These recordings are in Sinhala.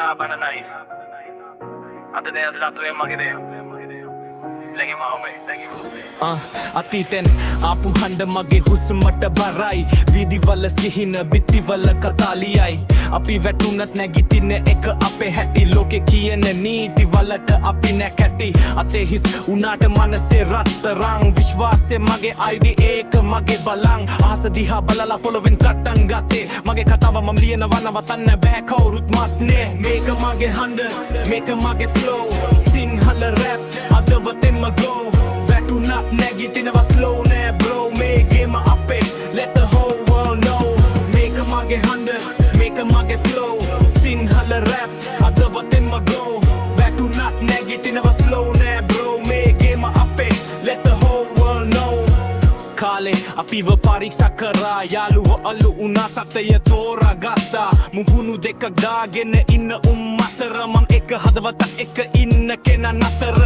na bananay. Ate na lato yung magide. Lagi mo okay, lagi mo. අතීතෙන් ආපු හඬ මගේ හුස්මට බරයි විදිවල සිහින බිත්තිවල කතාලියයි අපි වැටුනත් නැගිටින එක අපේ හැටි ලෝකෙ කියන නීතිවලට අපි නැකැටි අතේ හිස් උනාට මනසේ රත්තරන් විශ්වාසය මගේ ID ඒක මගේ බලං අහස දිහා බලලා පොළවෙන් කට්ටන් ගත්තේ මගේ කතාව මම ලියනවා නවතන්න බෑ කවුරුත් මත්නේ මේක මගේ හඬ මේක මගේ flow සිංහල rap හදවතෙන්ම go වැටුනත් නැගිටිනවා slow නෑ bro මේ ගේම අපේ let the whole world know මේක මගේ හඬ මේක මගේ flow සිංහල rap හදවතෙන්ම go වැටුනත් නැගිටිනවා slow නෑ bro මේ ගේම අපේ let the whole world know කාලේ අපිව පරීක්ෂා කරා යාළුවෝ අලු උනා සත්‍යය තෝරාගත්තා මුහුණු දෙකක් දාගෙන ඉන්න අතර මං එක හදවතක් එක ඉන්න කෙනා නතර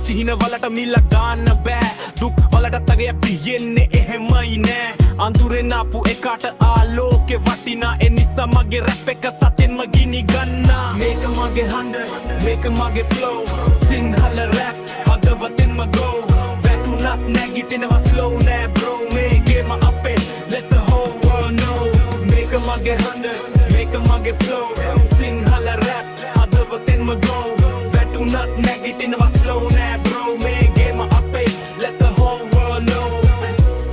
සිහින වලට මිල ගන්න බෑ දුක් වලට තගයක් තියෙන්නේ එහෙමයි නෑ අඳුරෙන් ආපු එකට ආලෝකෙ වටිනා ඒ නිසා මගේ රැප් එක සතෙන්ම ගිනි ගන්නා මේක මගේ හඬ මේක මගේ flow සිංහල රැප් හදවතෙන්ම go වැටුනත් නැගිටිනවා slow නෑ bro මේ ගේම අපේ let the whole world know මේක මගේ හඬ මේක මගේ flow සිංහල රැප් හදවතෙන්ම go වැටුනත් නැගිටිනවා slow නෑ bro මේ ගේම අපේ let the whole world know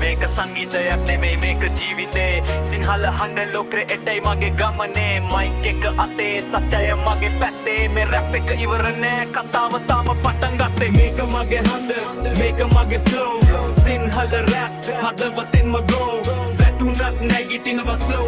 මේක සංගීතයක් නෙමෙයි මේක ජීවිතේ සිංහල හඬ ලෝකෙ එටයි මගේ ගමනේ මයික් එක අතේ සත්‍යය මගේ පැත්තේ මේ රැප් එක ඉවර නෑ කතාව තාම පටන් ගත්තේ මේක මගේ හඬ මේක මගේ flow සිංහල රැප් හදවතෙන්ම go වැටුනත් නැගිටිනවා slow